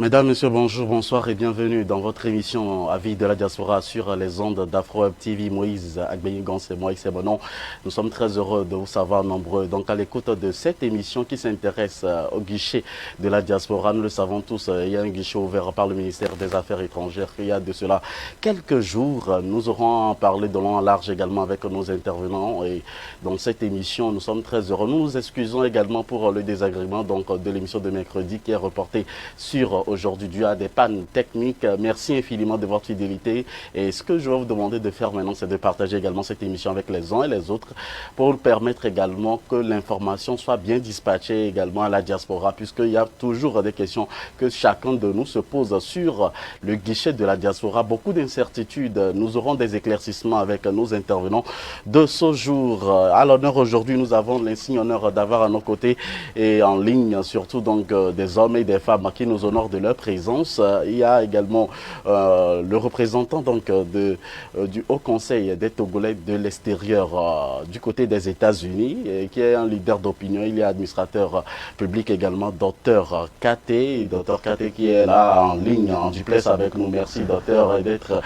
Mesdames, Messieurs, bonjour, bonsoir et bienvenue dans votre émission Avis de la diaspora sur les ondes d'Afro TV. Moïse Agbeyi-Gans et moi, c'est mon nom. Nous sommes très heureux de vous savoir nombreux. Donc, à l'écoute de cette émission qui s'intéresse au guichet de la diaspora, nous le savons tous, il y a un guichet ouvert par le ministère des Affaires étrangères. Il y a de cela quelques jours, nous aurons parlé de long en large également avec nos intervenants. Et dans cette émission, nous sommes très heureux. Nous nous excusons également pour le désagrément de l'émission de mercredi qui est reportée sur aujourd'hui dû à des pannes techniques. Merci infiniment de votre fidélité. Et ce que je vais vous demander de faire maintenant, c'est de partager également cette émission avec les uns et les autres pour permettre également que l'information soit bien dispatchée également à la diaspora, puisqu'il y a toujours des questions que chacun de nous se pose sur le guichet de la diaspora. Beaucoup d'incertitudes. Nous aurons des éclaircissements avec nos intervenants de ce jour. À l'honneur aujourd'hui, nous avons l'insigne honneur d'avoir à nos côtés et en ligne surtout donc des hommes et des femmes qui nous honorent de leur présence. Il y a également le représentant du Haut Conseil des Togolais de l'extérieur du côté des États-Unis, qui est un leader d'opinion. Il y a administrateur public également, docteur Kate. Docteur Kate qui est là en ligne, en duplex avec nous. Merci docteur d'être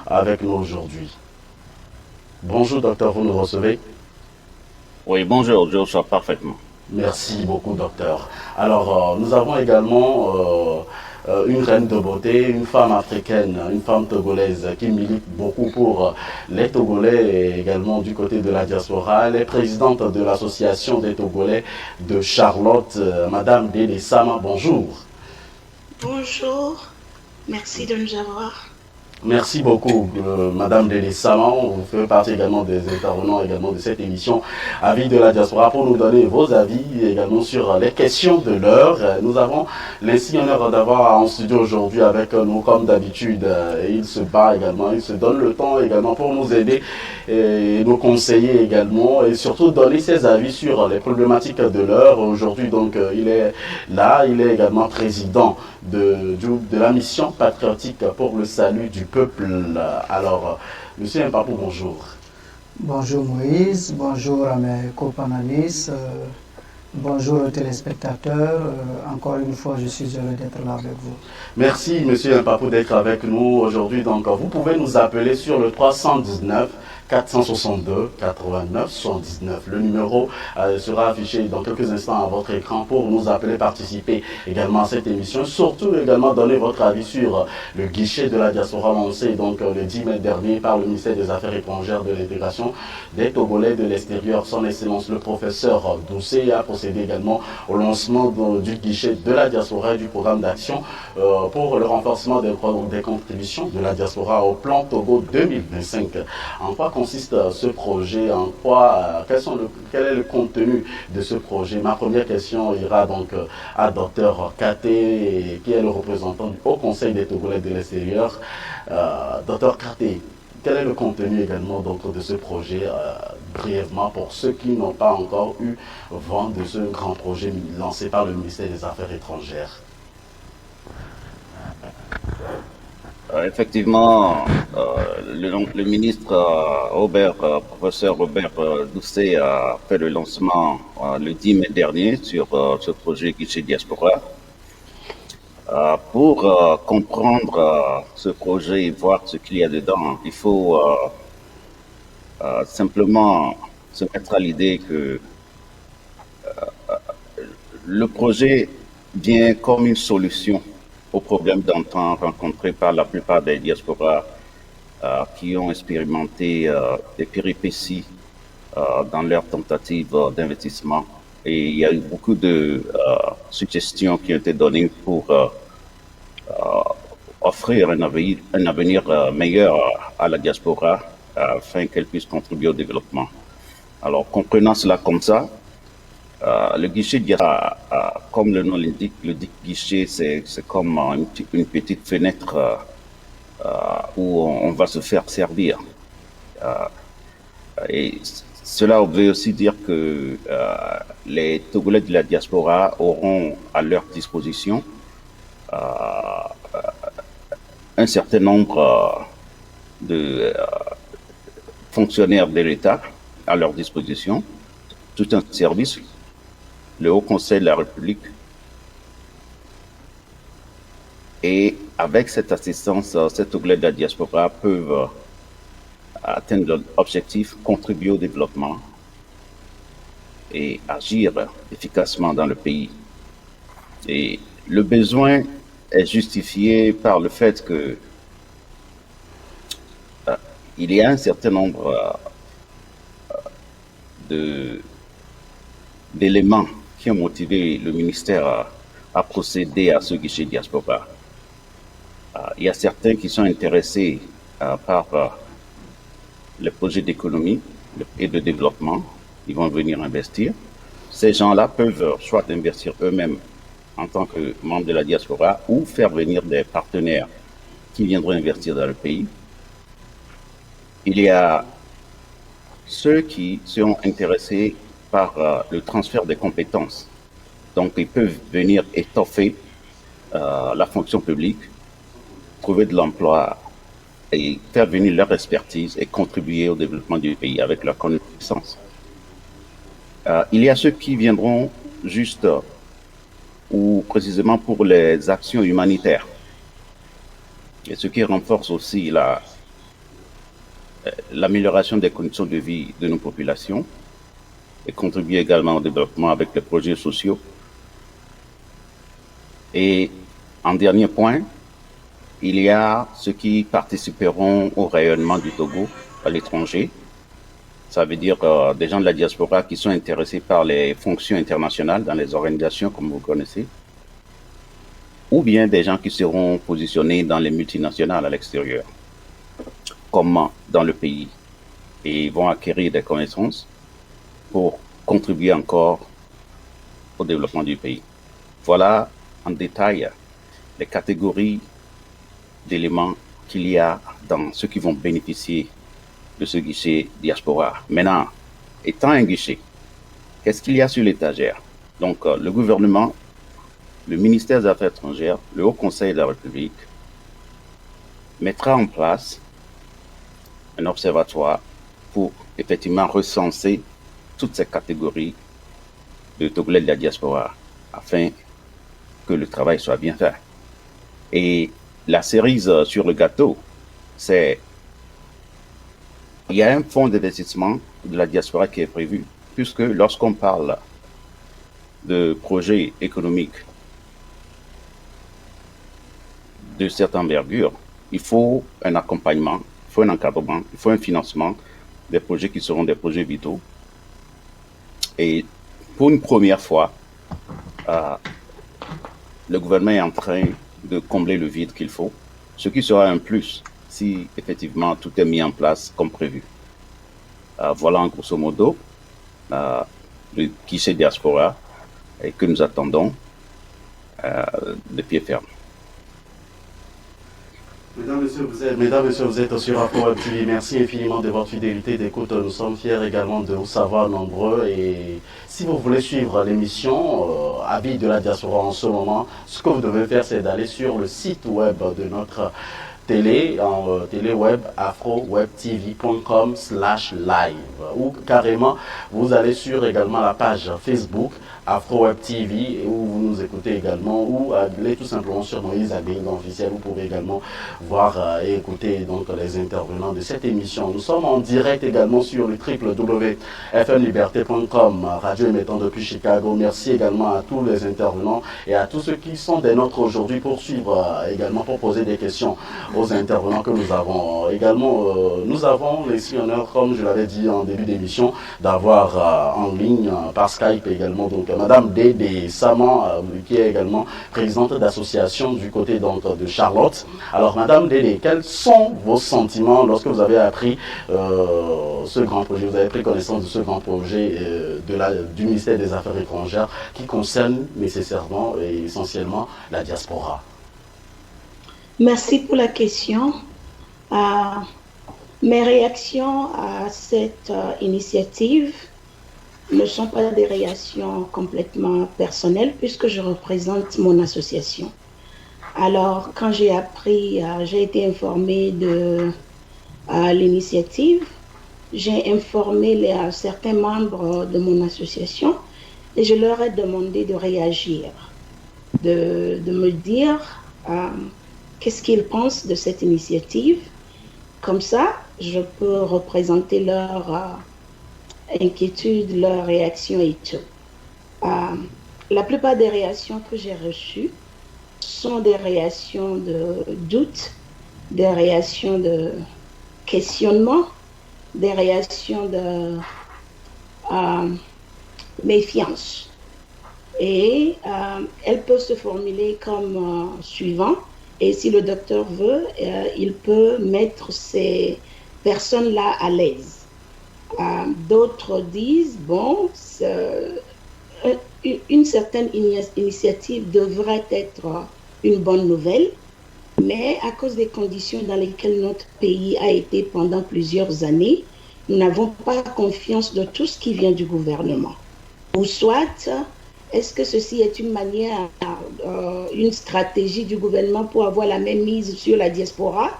avec nous aujourd'hui. Bonjour docteur, vous nous recevez? Oui, bonjour, je reçois parfaitement. Merci beaucoup, docteur. Alors, nous avons également une reine de beauté, une femme africaine, une femme togolaise qui milite beaucoup pour les Togolais et également du côté de la diaspora. Elle est présidente de l'association des Togolais de Charlotte, Madame Dede Sama. Bonjour. Bonjour, merci de nous avoir. Merci beaucoup, Madame Dede Sama. Vous faites partie également des intervenants également de cette émission Avis de la diaspora pour nous donner vos avis également sur les questions de l'heure. Nous avons l'insigne honneur d'avoir en studio aujourd'hui avec nous comme d'habitude. Il se bat également, il se donne le temps également pour nous aider et nous conseiller également et surtout donner ses avis sur les problématiques de l'heure. Aujourd'hui, donc, il est là, il est également président de la mission patriotique pour le salut du peuple. Alors, Monsieur Mpapou, bonjour. Bonjour Moïse, bonjour à mes co-panélistes, bonjour aux téléspectateurs. Encore une fois, je suis heureux d'être là avec vous. Merci Monsieur Mpapou d'être avec nous aujourd'hui. Donc, vous pouvez nous appeler sur le 319 462 89 79. Le numéro sera affiché dans quelques instants à votre écran pour nous appeler, participer également à cette émission. Surtout également donner votre avis sur le guichet de la diaspora lancé donc le 10 mai dernier par le ministère des Affaires étrangères de l'intégration des Togolais de l'extérieur. Son Excellence le professeur Doucet a procédé également au lancement du guichet de la diaspora et du programme d'action pour le renforcement des contributions de la diaspora au plan Togo 2025. En quoi consiste ce projet? En quoi, quel est le contenu de ce projet? Ma première question ira donc à Dr Kate, qui est le représentant du Haut Conseil des Togolais de l'extérieur. Dr Kate, quel est le contenu également donc, de ce projet brièvement pour ceux qui n'ont pas encore eu vent de ce grand projet lancé par le ministère des Affaires étrangères? Effectivement, le ministre professeur Robert Doucet a fait le lancement le 10 mai dernier sur ce projet Guichet Diaspora. Pour comprendre ce projet et voir ce qu'il y a dedans, il faut simplement se mettre à l'idée que le projet vient comme une solution aux problèmes d'antan rencontrés par la plupart des diasporas qui ont expérimenté des péripéties dans leurs tentatives d'investissement. Et il y a eu beaucoup de suggestions qui ont été données pour offrir un avenir meilleur à la diaspora afin qu'elle puisse contribuer au développement. Alors, comprenant cela comme ça, le guichet diaspora, comme le nom l'indique, le guichet, c'est comme une petite fenêtre où on va se faire servir. Et cela veut aussi dire que les Togolais de la diaspora auront à leur disposition un certain nombre de fonctionnaires de l'État à leur disposition, tout un service, le Haut Conseil de la République, Et avec cette assistance, ces Togolais de la diaspora peuvent atteindre leur objectif, contribuer au développement et agir efficacement dans le pays. Et le besoin est justifié par le fait que il y a un certain nombre d'éléments qui ont motivé le ministère à procéder à ce guichet diaspora. Il y a certains qui sont intéressés par les projets d'économie et de développement. Ils vont venir investir. Ces gens-là peuvent soit investir eux-mêmes en tant que membres de la diaspora ou faire venir des partenaires qui viendront investir dans le pays. Il y a ceux qui seront intéressés par le transfert des compétences. Donc, ils peuvent venir étoffer la fonction publique, trouver de l'emploi et faire venir leur expertise et contribuer au développement du pays avec leur connaissance. Il y a ceux qui viendront juste ou précisément pour les actions humanitaires. Et ce qui renforce aussi l'amélioration des conditions de vie de nos populations et contribue également au développement avec les projets sociaux. Et en dernier point, il y a ceux qui participeront au rayonnement du Togo à l'étranger. Ça veut dire des gens de la diaspora qui sont intéressés par les fonctions internationales dans les organisations, comme vous connaissez, ou bien des gens qui seront positionnés dans les multinationales à l'extérieur, comme dans le pays, et vont acquérir des connaissances pour contribuer encore au développement du pays. Voilà en détail les catégories d'éléments qu'il y a dans ceux qui vont bénéficier de ce guichet diaspora. Maintenant, étant un guichet, qu'est-ce qu'il y a sur l'étagère? Donc, le gouvernement, le ministère des Affaires étrangères, le Haut Conseil de la République mettra en place un observatoire pour effectivement recenser toutes ces catégories de Togolais de la diaspora afin que le travail soit bien fait. Et la cerise sur le gâteau, c'est il y a un fonds d'investissement de la diaspora qui est prévu, puisque lorsqu'on parle de projets économiques de cette envergure, il faut un accompagnement, il faut un encadrement, il faut un financement des projets qui seront des projets vitaux. Et pour une première fois, le gouvernement est en train de combler le vide qu'il faut, ce qui sera un plus si effectivement tout est mis en place comme prévu. Voilà en grosso modo le guichet diaspora et que nous attendons de pied ferme. Mesdames, Messieurs, vous êtes sur AfroWeb TV. Merci infiniment de votre fidélité d'écoute. Nous sommes fiers également de vous savoir nombreux. Et si vous voulez suivre l'émission Avis de la diaspora en ce moment, ce que vous devez faire, c'est d'aller sur le site web de notre télé web afrowebtv.com/live ou carrément vous allez sur également la page Facebook AfroWeb TV où vous nous écoutez également ou allez tout simplement sur Moïse Agbeyinga officiel. Vous pouvez également voir et écouter donc les intervenants de cette émission. Nous sommes en direct également sur le www.fmliberté.com, radio émettant depuis Chicago. Merci également à tous les intervenants et à tous ceux qui sont des nôtres aujourd'hui pour suivre également, pour poser des questions aux intervenants que nous avons. Également, nous avons les honneurs, comme je l'avais dit en début d'émission, d'avoir en ligne par Skype également donc Madame Dédé Saman, qui est également présidente d'association du côté donc de Charlotte. Alors Madame Dédé, quels sont vos sentiments lorsque vous avez appris ce grand projet, vous avez pris connaissance de ce grand projet du ministère des Affaires étrangères qui concerne nécessairement et essentiellement la diaspora? Merci pour la question. Mes réactions à cette initiative ne sont pas des réactions complètement personnelles puisque je représente mon association. Alors, quand j'ai appris, j'ai été informée de l'initiative, j'ai informé certains membres de mon association et je leur ai demandé de réagir, de me dire qu'est-ce qu'ils pensent de cette initiative. Comme ça, je peux représenter leur inquiétude, leur réaction et tout. La plupart des réactions que j'ai reçues sont des réactions de doute, des réactions de questionnement, des réactions de méfiance. Et elle peut se formuler comme suivant. Et si le docteur veut, il peut mettre ces personnes-là à l'aise. D'autres disent, bon, une certaine initiative devrait être une bonne nouvelle, mais à cause des conditions dans lesquelles notre pays a été pendant plusieurs années, nous n'avons pas confiance de tout ce qui vient du gouvernement. Ou soit, est-ce que ceci est une manière, une stratégie du gouvernement pour avoir la même mise sur la diaspora?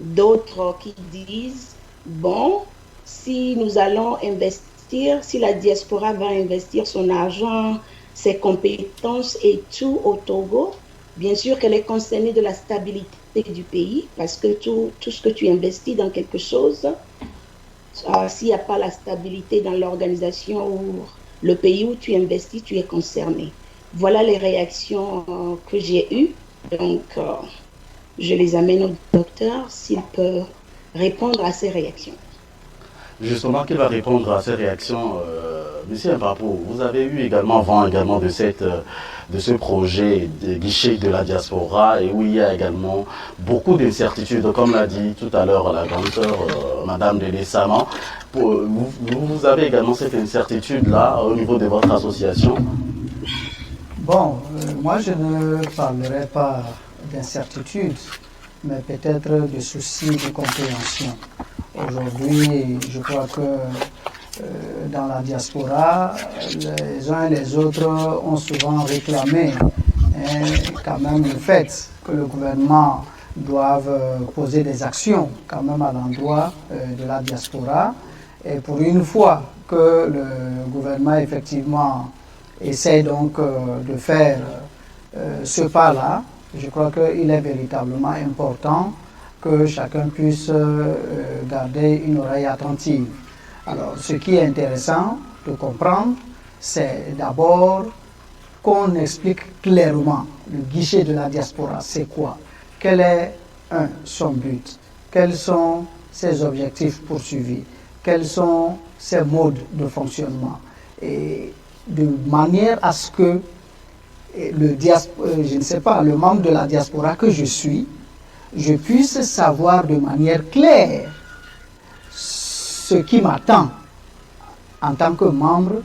D'autres qui disent, bon, si nous allons investir, si la diaspora va investir son argent, ses compétences et tout au Togo, bien sûr qu'elle est concernée de la stabilité du pays, parce que tout ce que tu investis dans quelque chose, s'il n'y a pas la stabilité dans l'organisation ou le pays où tu investis, tu es concerné. Voilà les réactions que j'ai eues. Donc, je les amène au docteur s'il peut répondre à ces réactions. Justement, qui va répondre à ces réactions, Monsieur Mpapo, vous avez eu également vent également de ce projet de guichet de la diaspora et où il y a également beaucoup d'incertitudes, comme l'a dit tout à l'heure la grande sœur, Madame Dédé Saman. Vous avez également cette incertitude-là au niveau de votre association? Bon, moi je ne parlerai pas d'incertitude, mais peut-être de soucis de compréhension. Aujourd'hui, je crois que dans la diaspora, les uns et les autres ont souvent réclamé quand même le fait que le gouvernement doive poser des actions quand même à l'endroit de la diaspora. Et pour une fois que le gouvernement effectivement essaie donc de faire ce pas-là, je crois qu'il est véritablement important que chacun puisse garder une oreille attentive. Alors, ce qui est intéressant de comprendre, c'est d'abord qu'on explique clairement le guichet de la diaspora, c'est quoi? Quel est, son but? Quels sont ses objectifs poursuivis? Quels sont ses modes de fonctionnement? Et de manière à ce que le membre de la diaspora que je suis, je puisse savoir de manière claire ce qui m'attend en tant que membre,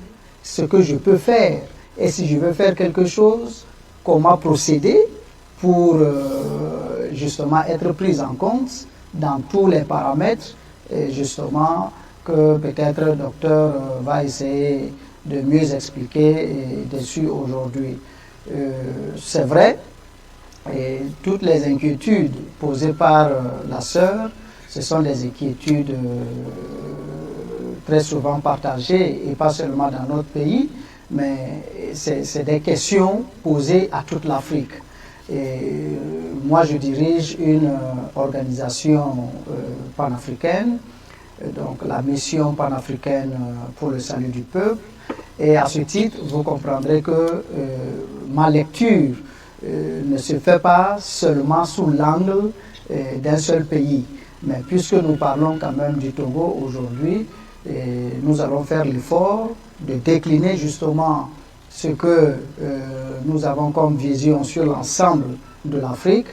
ce que je peux faire. Et si je veux faire quelque chose, comment procéder pour justement être pris en compte dans tous les paramètres, et justement que peut-être le docteur va essayer de mieux expliquer dessus aujourd'hui. C'est vrai, et toutes les inquiétudes posées par la sœur, ce sont des inquiétudes très souvent partagées, et pas seulement dans notre pays, mais c'est des questions posées à toute l'Afrique. Et moi, je dirige une organisation panafricaine, donc la mission panafricaine pour le salut du peuple. Et à ce titre, vous comprendrez que ma lecture ne se fait pas seulement sous l'angle d'un seul pays. Mais puisque nous parlons quand même du Togo aujourd'hui, nous allons faire l'effort de décliner justement ce que nous avons comme vision sur l'ensemble de l'Afrique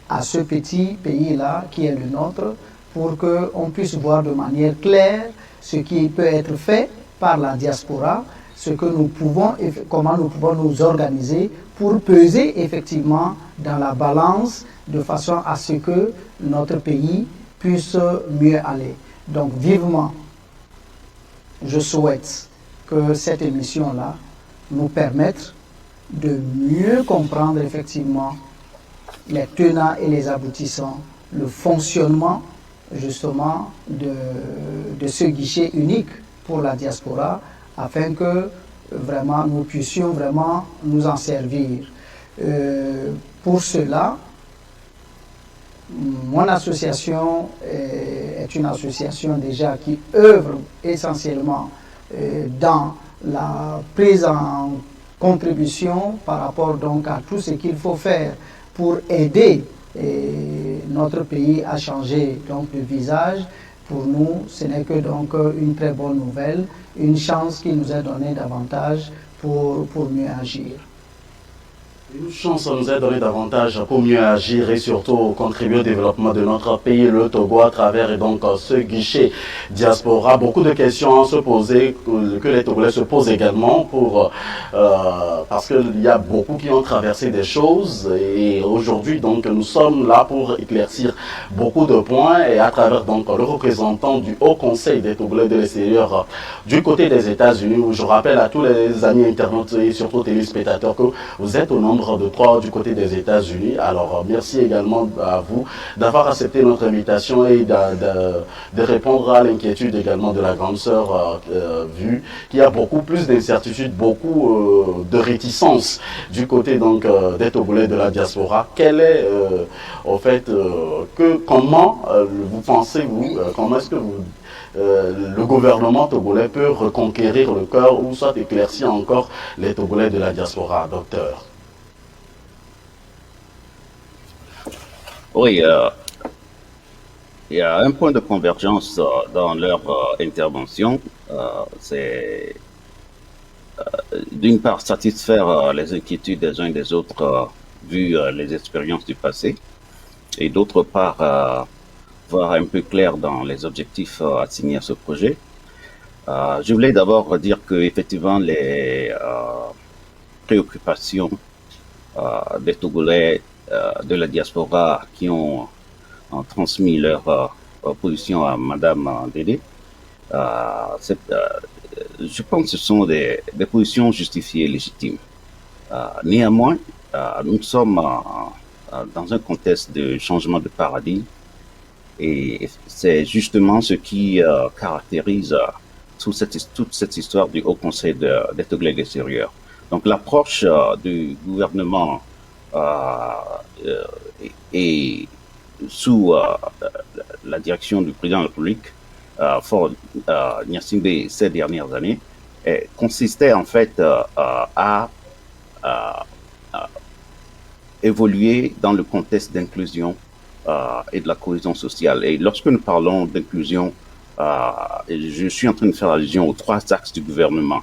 à ce petit pays-là qui est le nôtre, pour qu'on puisse voir de manière claire ce qui peut être fait par la diaspora, ce que nous pouvons, comment nous pouvons nous organiser pour peser effectivement dans la balance de façon à ce que notre pays puisse mieux aller. Donc vivement, je souhaite que cette émission-là nous permette de mieux comprendre effectivement les tenants et les aboutissants, le fonctionnement justement de ce guichet unique pour la diaspora, afin que vraiment nous puissions vraiment nous en servir. Pour cela, mon association est une association déjà qui œuvre essentiellement dans la prise en contribution par rapport donc à tout ce qu'il faut faire pour aider notre pays à changer donc de visage. Pour nous, ce n'est que donc une très bonne nouvelle, une chance qui nous est donnée davantage pour mieux agir. Une chance nous est donnée davantage pour mieux agir et surtout contribuer au développement de notre pays, le Togo, à travers donc ce guichet diaspora. Beaucoup de questions à se poser, que les Togolais se posent également parce qu'il y a beaucoup qui ont traversé des choses et aujourd'hui donc nous sommes là pour éclaircir beaucoup de points et à travers donc le représentant du Haut Conseil des Togolais de l'extérieur du côté des États-Unis, où je rappelle à tous les amis internautes et surtout téléspectateurs que vous êtes au nombre de 3 du côté des États-Unis. Alors, merci également à vous d'avoir accepté notre invitation et de répondre à l'inquiétude également de la grande sœur, vu qu'il y a beaucoup plus d'incertitudes, beaucoup de réticences du côté donc des Togolais de la diaspora. Quel est, au fait, comment vous pensez, comment est-ce que le gouvernement togolais peut reconquérir le cœur ou soit éclaircir encore les Togolais de la diaspora, docteur? Oui, il y a un point de convergence dans leur intervention. C'est d'une part satisfaire les inquiétudes des uns et des autres vu les expériences du passé, et d'autre part voir un peu clair dans les objectifs assignés à ce projet. Je voulais d'abord dire que effectivement les préoccupations des Togolais de la diaspora qui ont transmis leur position à Madame Dédé, je pense que ce sont des positions justifiées et légitimes. Néanmoins, nous sommes dans un contexte de changement de paradigme et c'est justement ce qui caractérise toute cette histoire du Haut Conseil des Togolais de l'extérieur. Donc l'approche du gouvernement et sous la direction du président de la République, Faure Gnassingbé, ces dernières années, consistait en fait à évoluer dans le contexte d'inclusion et de la cohésion sociale. Et lorsque nous parlons d'inclusion, je suis en train de faire allusion aux 3 axes du gouvernement.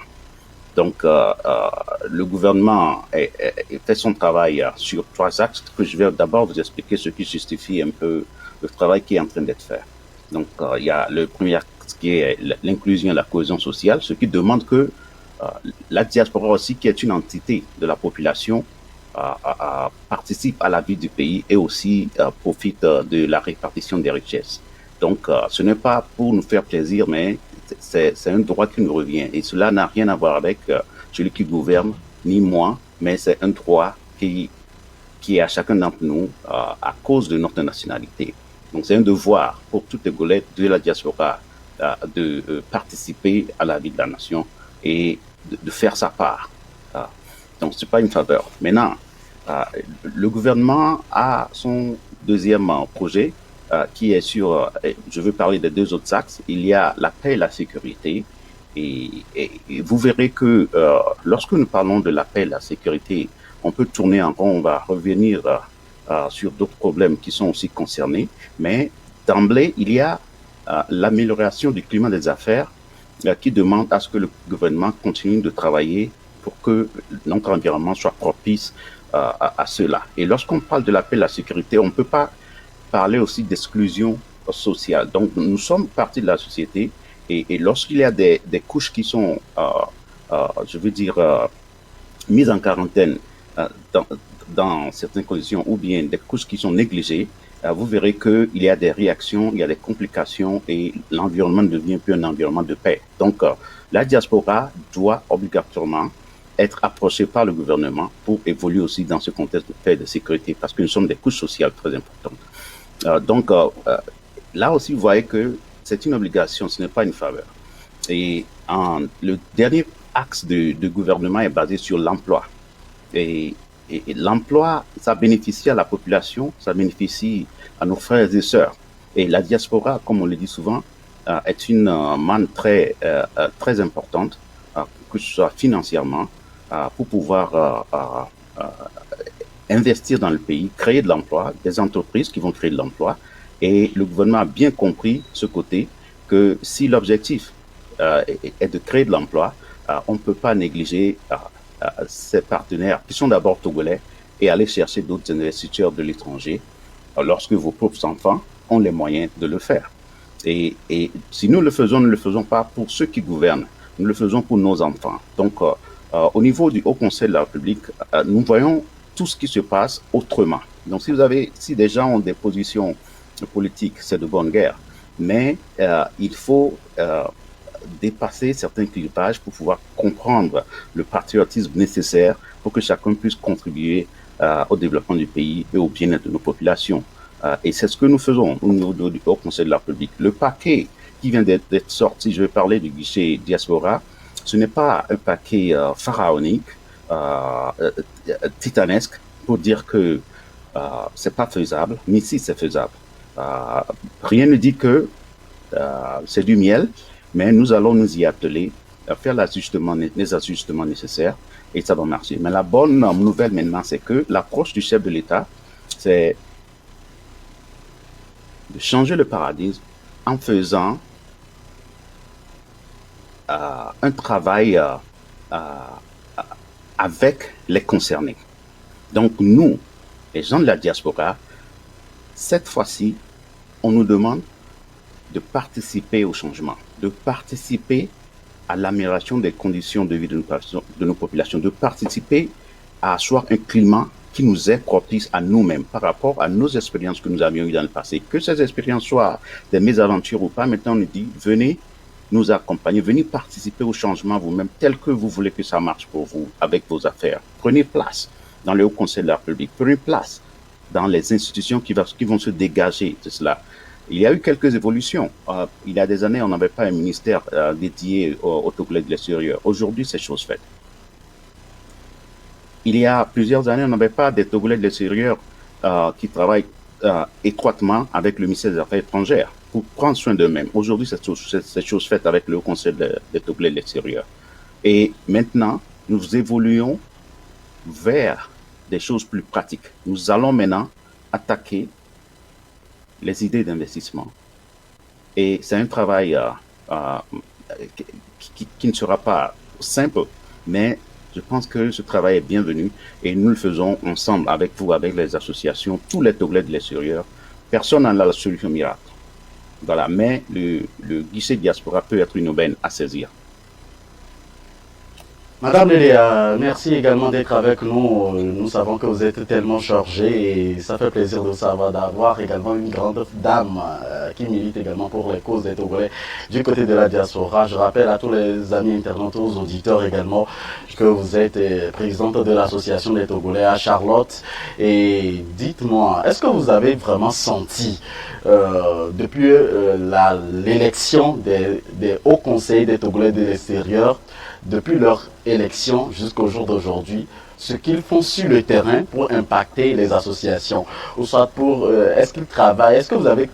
Donc, le gouvernement fait son travail sur 3 axes que je vais d'abord vous expliquer, ce qui justifie un peu le travail qui est en train d'être fait. Donc, il y a le premier axe qui est l'inclusion et la cohésion sociale, ce qui demande que la diaspora aussi, qui est une entité de la population, participe à la vie du pays et aussi profite de la répartition des richesses. Donc, ce n'est pas pour nous faire plaisir, mais c'est un droit qui nous revient. Et cela n'a rien à voir avec celui qui gouverne, ni moi, mais c'est un droit qui est à chacun d'entre nous à cause de notre nationalité. Donc, c'est un devoir pour tous les Togolais de la diaspora de participer à la vie de la nation et de faire sa part. Donc, ce n'est pas une faveur. Maintenant, le gouvernement a son deuxième projet qui est sur, je veux parler des 2 autres axes. Il y a la paix et la sécurité. Et vous verrez que lorsque nous parlons de la paix et la sécurité, on peut tourner en rond, on va revenir sur d'autres problèmes qui sont aussi concernés. Mais d'emblée, il y a l'amélioration du climat des affaires qui demande à ce que le gouvernement continue de travailler pour que notre environnement soit propice à cela. Et lorsqu'on parle de la paix et la sécurité, on ne peut pas parler aussi d'exclusion sociale. Donc, nous sommes partie de la société et lorsqu'il y a des couches qui sont, je veux dire, mises en quarantaine dans certaines conditions ou bien des couches qui sont négligées, vous verrez qu'il y a des réactions, il y a des complications et l'environnement devient plus un environnement de paix. Donc, la diaspora doit obligatoirement être approchée par le gouvernement pour évoluer aussi dans ce contexte de paix et de sécurité parce que nous sommes des couches sociales très importantes. Donc, là aussi, vous voyez que c'est une obligation, ce n'est pas une faveur. Et le dernier axe de gouvernement est basé sur l'emploi. Et et l'emploi, ça bénéficie à la population, ça bénéficie à nos frères et sœurs. Et la diaspora, comme on le dit souvent, est une manne très importante, que ce soit financièrement, pour pouvoir investir dans le pays, créer de l'emploi, des entreprises qui vont créer de l'emploi. Et le gouvernement a bien compris ce côté, que si l'objectif est de créer de l'emploi, on ne peut pas négliger ses partenaires qui sont d'abord togolais et aller chercher d'autres investisseurs de l'étranger lorsque vos propres enfants ont les moyens de le faire. Et si nous le faisons, nous ne le faisons pas pour ceux qui gouvernent, nous le faisons pour nos enfants. Donc, au niveau du Haut Conseil de la République, nous voyons tout ce qui se passe autrement. Donc, si des gens ont des positions politiques, c'est de bonne guerre. Mais il faut dépasser certains clivages pour pouvoir comprendre le patriotisme nécessaire pour que chacun puisse contribuer au développement du pays et au bien-être de nos populations. Et c'est ce que nous faisons au niveau du Haut Conseil de la République. Le paquet qui vient d'être sorti, je vais parler du guichet diaspora, ce n'est pas un paquet pharaonique, titanesque, pour dire que c'est pas faisable, mais si c'est faisable. Rien ne dit que c'est du miel, mais nous allons nous y atteler, faire les ajustements nécessaires, et ça va marcher. Mais la bonne nouvelle maintenant, c'est que l'approche du chef de l'État, c'est de changer le paradigme en faisant un travail avec les concernés. Donc nous, les gens de la diaspora, cette fois-ci, on nous demande de participer au changement, de participer à l'amélioration des conditions de vie de nos populations, de participer à asseoir un climat qui nous est propice à nous-mêmes par rapport à nos expériences que nous avions eues dans le passé. Que ces expériences soient des mésaventures ou pas, maintenant on nous dit, venez nous accompagner, venez participer au changement vous-même tel que vous voulez que ça marche pour vous avec vos affaires. Prenez place dans le Haut Conseil de la République, prenez place dans les institutions qui vont se dégager de cela. Il y a eu quelques évolutions. Il y a des années, on n'avait pas un ministère dédié aux Togolais de l'extérieur. Aujourd'hui, c'est chose faite. Il y a plusieurs années, on n'avait pas des Togolais de l'extérieur qui travaillent étroitement avec le ministère des Affaires étrangères pour prendre soin d'eux-mêmes. Aujourd'hui, c'est chose faite avec le Haut Conseil des Togolais de l'extérieur. Et maintenant, nous évoluons vers des choses plus pratiques. Nous allons maintenant attaquer les idées d'investissement. Et c'est un travail qui ne sera pas simple, mais je pense que ce travail est bienvenu et nous le faisons ensemble avec vous, avec les associations, tous les Togolais de l'extérieur. Personne n'a la solution miracle. Voilà, mais le guichet diaspora peut être une aubaine à saisir. Madame Léléa, merci également d'être avec nous. Nous savons que vous êtes tellement chargée et ça fait plaisir de savoir d'avoir également une grande dame qui milite également pour les causes des Togolais du côté de la diaspora. Je rappelle à tous les amis internautes, aux auditeurs également, que vous êtes présidente de l'association des Togolais à Charlotte. Et dites-moi, est-ce que vous avez vraiment senti depuis l'élection des hauts conseils des Togolais de l'extérieur, depuis leur élection jusqu'au jour d'aujourd'hui, ce qu'ils font sur le terrain pour impacter les associations, ou soit pour est-ce qu'ils travaillent,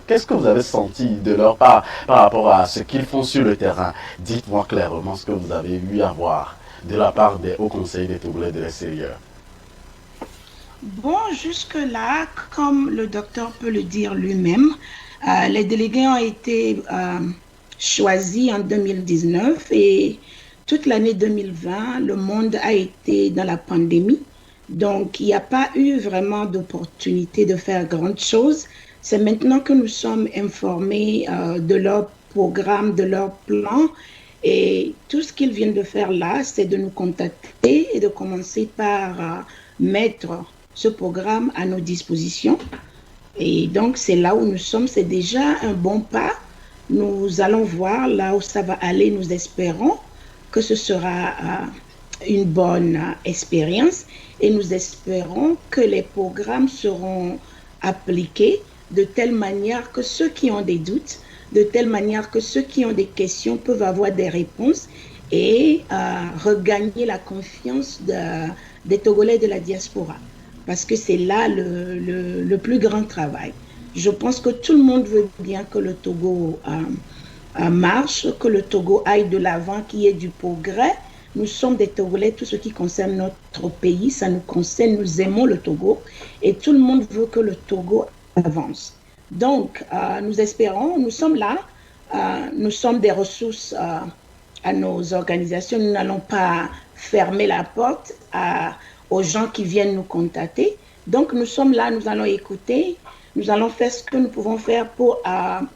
qu'est-ce que vous avez senti de leur part par rapport à ce qu'ils font sur le terrain? Dites-moi clairement ce que vous avez eu à voir de la part des hauts conseils des Togolais de l'extérieur. Bon, jusque-là, comme le docteur peut le dire lui-même, les délégués ont été choisis en 2019 et toute l'année 2020, le monde a été dans la pandémie. Donc, il n'y a pas eu vraiment d'opportunité de faire grandes choses. C'est maintenant que nous sommes informés de leur programme, de leur plan. Et tout ce qu'ils viennent de faire là, c'est de nous contacter et de commencer par mettre ce programme à nos dispositions. Et donc, c'est là où nous sommes. C'est déjà un bon pas. Nous allons voir là où ça va aller, nous espérons que ce sera une bonne expérience et nous espérons que les programmes seront appliqués de telle manière que ceux qui ont des doutes, de telle manière que ceux qui ont des questions peuvent avoir des réponses et regagner la confiance des Togolais de la diaspora, parce que c'est là le plus grand travail. Je pense que tout le monde veut bien que le Togo marche, que le Togo aille de l'avant, qu'il y ait du progrès. Nous sommes des Togolais, tout ce qui concerne notre pays, ça nous concerne, nous aimons le Togo et tout le monde veut que le Togo avance. Donc, nous espérons, nous sommes là, nous sommes des ressources à nos organisations, nous n'allons pas fermer la porte aux gens qui viennent nous contacter. Donc, nous sommes là, nous allons écouter, nous allons faire ce que nous pouvons faire pour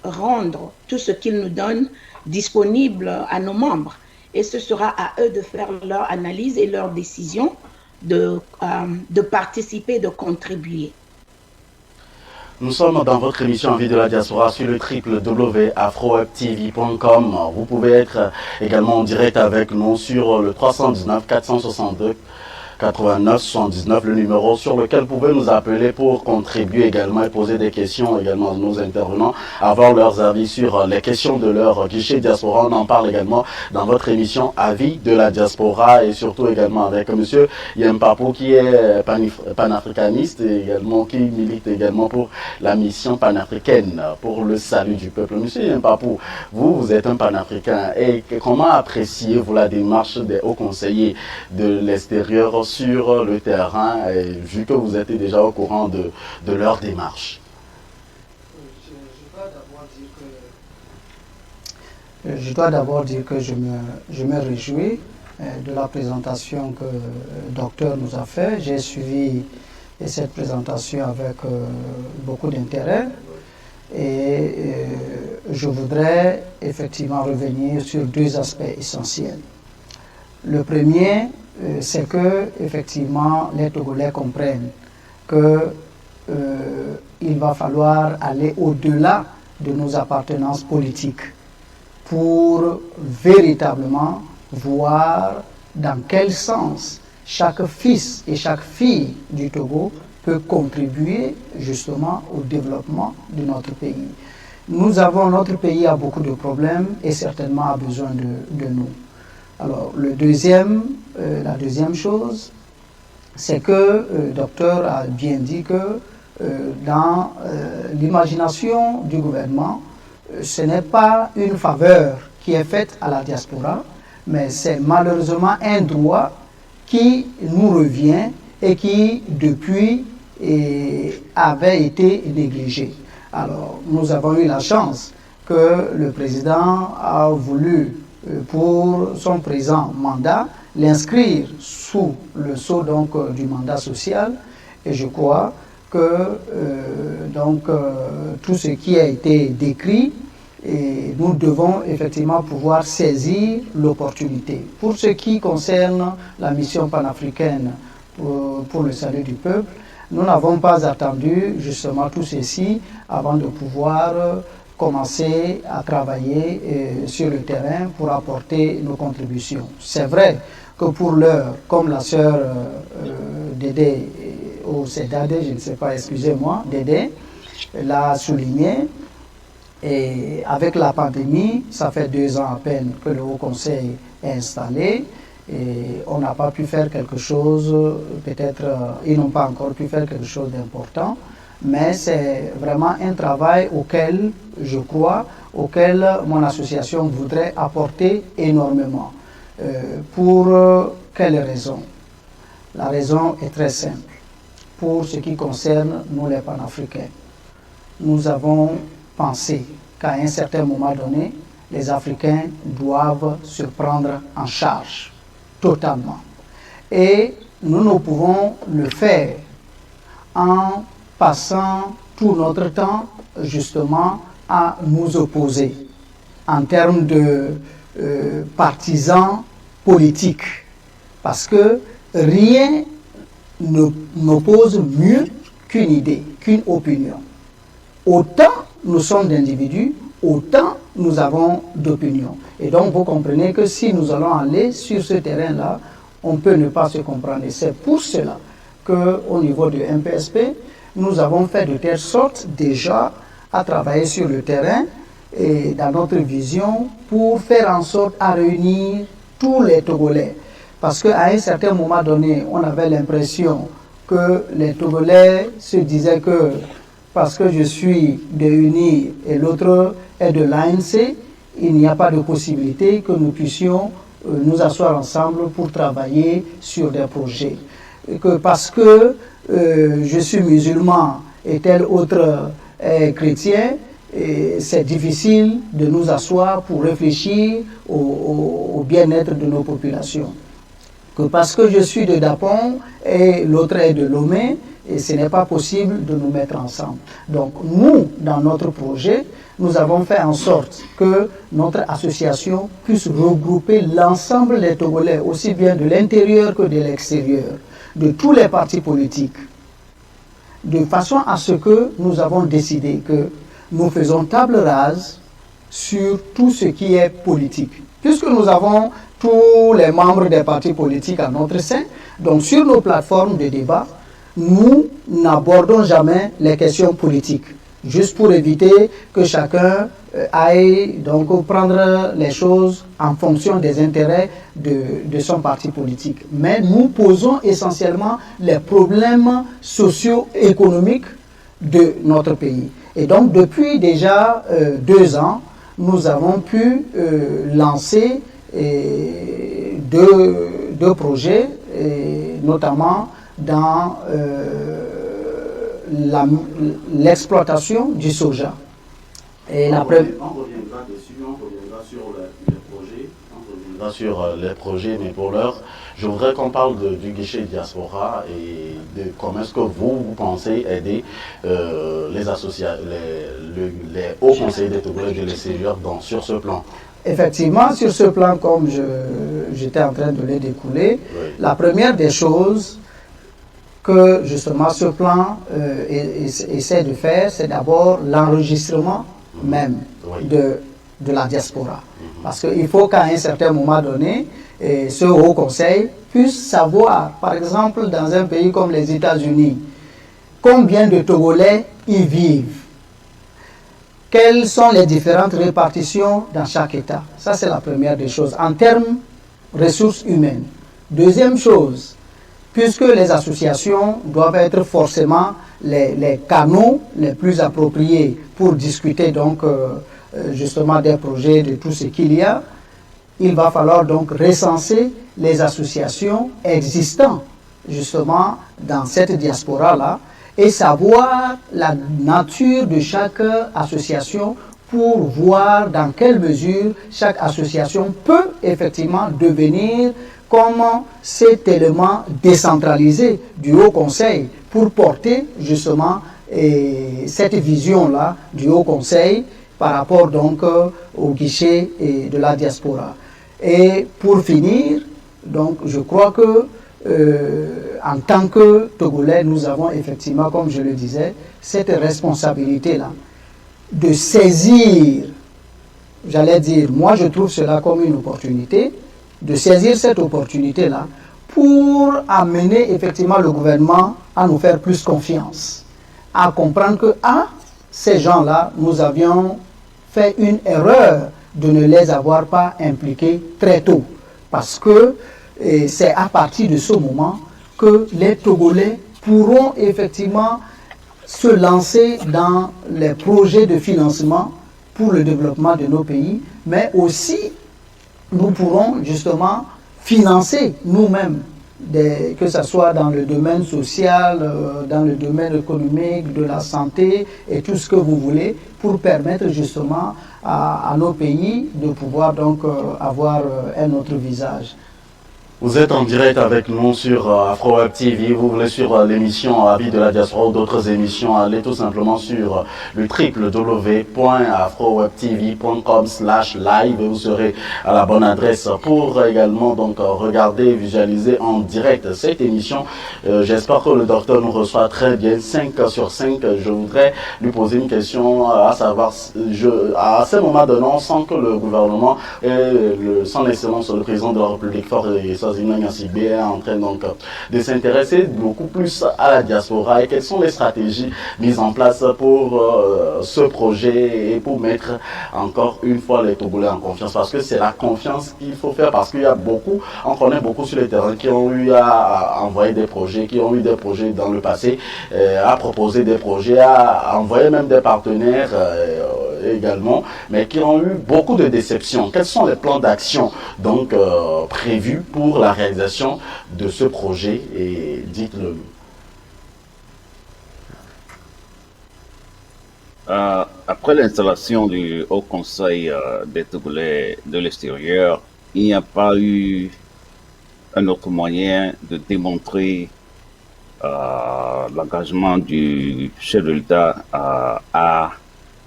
rendre tout ce qu'ils nous donnent disponible à nos membres. Et ce sera à eux de faire leur analyse et leur décision de participer, de contribuer. Nous sommes dans votre émission Vie de la diaspora sur le www.afrowebtv.com. Vous pouvez être également en direct avec nous sur le 319 462 89 79, le numéro sur lequel vous pouvez nous appeler pour contribuer également et poser des questions également à nos intervenants, avoir leurs avis sur les questions de leur guichet diaspora. On en parle également dans votre émission Avis de la diaspora et surtout également avec monsieur Yempapo qui est panafricaniste et également qui milite également pour la mission panafricaine pour le salut du peuple. Monsieur Yempapo, vous êtes un panafricain et comment appréciez-vous la démarche des hauts conseillers de l'extérieur sur le terrain, et vu que vous êtes déjà au courant de leur démarche? Je dois d'abord dire que je me réjouis de la présentation que le docteur nous a fait. J'ai suivi cette présentation avec beaucoup d'intérêt et je voudrais effectivement revenir sur deux aspects essentiels. Le premier, c'est que effectivement les Togolais comprennent que il va falloir aller au-delà de nos appartenances politiques pour véritablement voir dans quel sens chaque fils et chaque fille du Togo peut contribuer justement au développement de notre pays. Notre pays a beaucoup de problèmes et certainement a besoin de nous. Alors, la deuxième chose, c'est que le docteur a bien dit que dans l'imagination du gouvernement, ce n'est pas une faveur qui est faite à la diaspora, mais c'est malheureusement un droit qui nous revient et qui, depuis, avait été négligé. Alors, nous avons eu la chance que le président a voulu pour son présent mandat, l'inscrire sous le sceau donc du mandat social, et je crois que tout ce qui a été décrit, et nous devons effectivement pouvoir saisir l'opportunité. Pour ce qui concerne la mission panafricaine pour le salut du peuple, nous n'avons pas attendu justement tout ceci avant de pouvoir commencer à travailler sur le terrain pour apporter nos contributions. C'est vrai que pour l'heure, comme la sœur Dédé, ou c'est Dadé, je ne sais pas, excusez-moi, Dédé l'a souligné, et avec la pandémie, ça fait 2 ans à peine que le Haut Conseil est installé, et on n'a pas pu faire quelque chose, peut-être ils n'ont pas encore pu faire quelque chose d'important, mais c'est vraiment un travail auquel je crois, auquel mon association voudrait apporter énormément. Pour quelle raison? La raison est très simple. Pour ce qui concerne nous les panafricains, nous avons pensé qu'à un certain moment donné, les Africains doivent se prendre en charge totalement. Et nous ne pouvons le faire en passant tout notre temps justement à nous opposer en termes de partisans politiques, parce que rien n'oppose mieux qu'une idée, qu'une opinion. Autant nous sommes d'individus, autant nous avons d'opinions. Et donc vous comprenez que si nous allons aller sur ce terrain-là, on peut ne pas se comprendre. Et c'est pour cela qu'au niveau du MPSP, nous avons fait de telle sorte déjà à travailler sur le terrain et dans notre vision pour faire en sorte à réunir tous les Togolais. Parce qu'à un certain moment donné, on avait l'impression que les Togolais se disaient que parce que je suis de UNIR et l'autre est de l'ANC, il n'y a pas de possibilité que nous puissions nous asseoir ensemble pour travailler sur des projets. Que parce que je suis musulman et tel autre est chrétien, c'est difficile de nous asseoir pour réfléchir au bien-être de nos populations. Que parce que je suis de Dapon et l'autre est de Lomé, et ce n'est pas possible de nous mettre ensemble. Donc nous, dans notre projet, nous avons fait en sorte que notre association puisse regrouper l'ensemble des Togolais, aussi bien de l'intérieur que de l'extérieur, de tous les partis politiques, de façon à ce que nous avons décidé que nous faisons table rase sur tout ce qui est politique. Puisque nous avons tous les membres des partis politiques à notre sein, donc sur nos plateformes de débat, nous n'abordons jamais les questions politiques, juste pour éviter que chacun aille donc prendre les choses en fonction des intérêts de son parti politique. Mais nous posons essentiellement les problèmes socio-économiques de notre pays. Et donc depuis déjà 2 ans, nous avons pu lancer deux projets, notamment dans l'exploitation du soja. Et on reviendra dessus, on reviendra sur les projets, mais pour l'heure, je voudrais qu'on parle du guichet diaspora et de comment est-ce que vous pensez aider les hauts conseillers des Togolais de l'extérieur sur ce plan. Effectivement, sur ce plan, comme j'étais en train de le découler, oui. La première des choses que justement ce plan essaie de faire, c'est d'abord l'enregistrement même oui. de la diaspora. Parce qu'il faut qu'à un certain moment donné, ce Haut Conseil puisse savoir, par exemple, dans un pays comme les États-Unis, combien de Togolais y vivent. Quelles sont les différentes répartitions dans chaque État? Ça, c'est la première des choses, en termes ressources humaines. Deuxième chose, puisque les associations doivent être forcément les canaux les plus appropriés pour discuter donc justement des projets, de tout ce qu'il y a, il va falloir donc recenser les associations existantes justement dans cette diaspora-là, et savoir la nature de chaque association pour voir dans quelle mesure chaque association peut effectivement devenir comme cet élément décentralisé du Haut Conseil pour porter justement cette vision-là du Haut Conseil par rapport donc au guichet de la diaspora. Et pour finir, donc je crois que en tant que Togolais, nous avons effectivement, comme je le disais, cette responsabilité-là de saisir, j'allais dire, moi je trouve cela comme une opportunité, de saisir cette opportunité-là pour amener effectivement le gouvernement à nous faire plus confiance, à comprendre que, ces gens-là, nous avions fait une erreur de ne les avoir pas impliqués très tôt, parce que c'est à partir de ce moment que les Togolais pourront effectivement se lancer dans les projets de financement pour le développement de nos pays, mais aussi nous pourrons justement financer nous-mêmes, que ce soit dans le domaine social, dans le domaine économique, de la santé et tout ce que vous voulez, pour permettre justement à nos pays de pouvoir donc avoir un autre visage. Vous êtes en direct avec nous sur AfroWeb TV. Vous voulez sur l'émission Avis de la diaspora ou d'autres émissions, allez tout simplement sur le www.afrowebtv.com/live et vous serez à la bonne adresse pour également donc regarder, visualiser en direct cette émission. J'espère que le docteur nous reçoit très bien, 5 sur 5. Je voudrais lui poser une question, à savoir, à ce moment donné, on sent que le gouvernement, son excellence le président de la République fort et Zina Nyassibé est en train donc de s'intéresser beaucoup plus à la diaspora et quelles sont les stratégies mises en place pour ce projet et pour mettre encore une fois les Togolais en confiance, parce que c'est la confiance qu'il faut faire, parce qu'il y a beaucoup, on connaît beaucoup sur le terrain qui ont eu à envoyer des projets, qui ont eu des projets dans le passé, à proposer des projets, à envoyer même des partenaires également, mais qui ont eu beaucoup de déceptions. Quels sont les plans d'action donc prévus pour la réalisation de ce projet, et dites-le nous. Après l'installation du Haut Conseil des Togolais de l'extérieur, il n'y a pas eu un autre moyen de démontrer l'engagement du chef de l'État à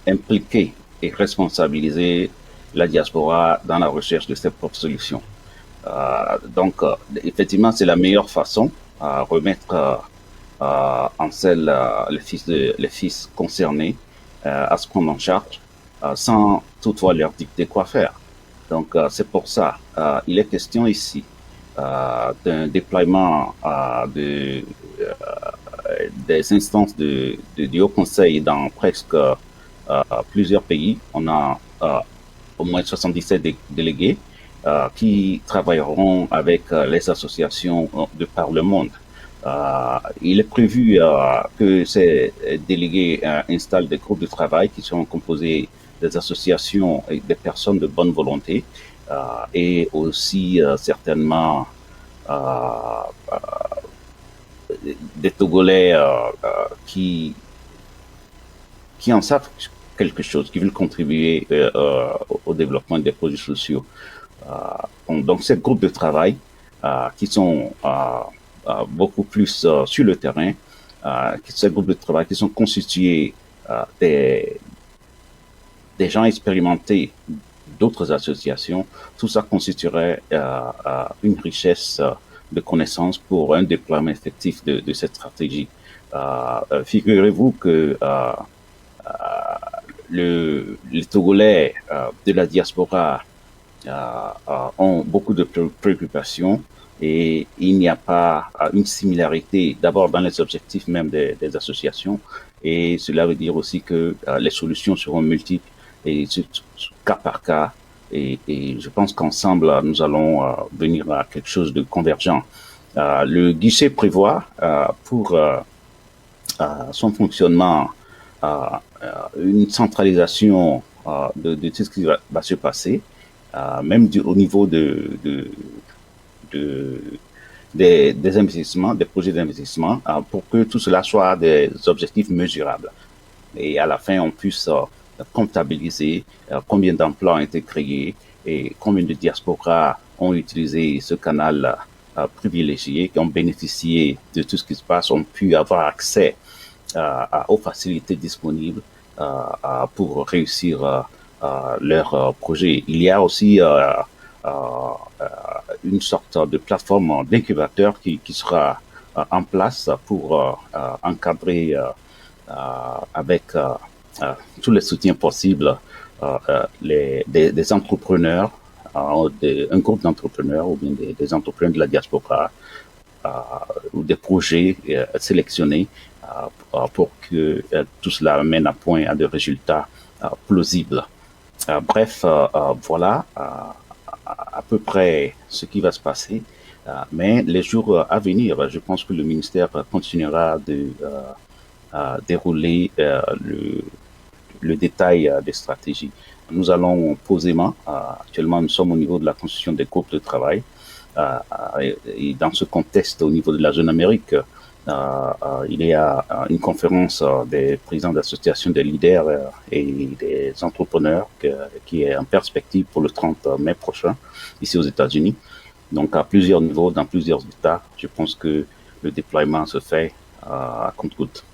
impliquer et responsabiliser la diaspora dans la recherche de ses propres solutions. Donc, effectivement, c'est la meilleure façon à remettre en selle les fils concernés à se prendre en charge sans toutefois leur dicter quoi faire. Donc, c'est pour ça, il est question ici d'un déploiement des instances du Haut Conseil dans presque plusieurs pays. On a au moins 77 délégués qui travailleront avec les associations de par le monde. Il est prévu que ces délégués installent des groupes de travail qui seront composés des associations et des personnes de bonne volonté et aussi certainement des Togolais qui en savent quelque chose, qui veulent contribuer au développement des projets sociaux. Donc, ces groupes de travail qui sont beaucoup plus sur le terrain, ces groupes de travail qui sont constitués des gens expérimentés d'autres associations, tout ça constituerait une richesse de connaissances pour un déploiement effectif de cette stratégie. Figurez-vous que les Togolais de la diaspora ont beaucoup de préoccupations et il n'y a pas une similarité d'abord dans les objectifs même des associations, et cela veut dire aussi que les solutions seront multiples et cas par cas, et je pense qu'ensemble nous allons venir à quelque chose de convergent. Le guichet prévoit pour son fonctionnement une centralisation de tout ce qui va se passer, même au niveau des investissements, des projets d'investissement, pour que tout cela soit des objectifs mesurables. Et à la fin, on puisse comptabiliser combien d'emplois ont été créés et combien de diasporas ont utilisé ce canal privilégié, qui ont bénéficié de tout ce qui se passe, ont pu avoir accès aux facilités disponibles pour réussir leur projet. Il y a aussi une sorte de plateforme d'incubateur qui sera en place pour encadrer avec tous les soutiens possibles des entrepreneurs, un groupe d'entrepreneurs ou bien des entrepreneurs de la diaspora ou des projets sélectionnés pour que tout cela mène à point à des résultats plausibles. Bref, voilà à peu près ce qui va se passer. Mais les jours à venir, je pense que le ministère continuera de dérouler le détail des stratégies. Nous allons posément, actuellement nous sommes au niveau de la constitution des groupes de travail, et dans ce contexte au niveau de la zone Amérique, il y a une conférence des présidents d'associations des leaders et des entrepreneurs qui est en perspective pour le 30 mai prochain, ici aux États-Unis. Donc à plusieurs niveaux, dans plusieurs États, je pense que le déploiement se fait à compte-gouttes.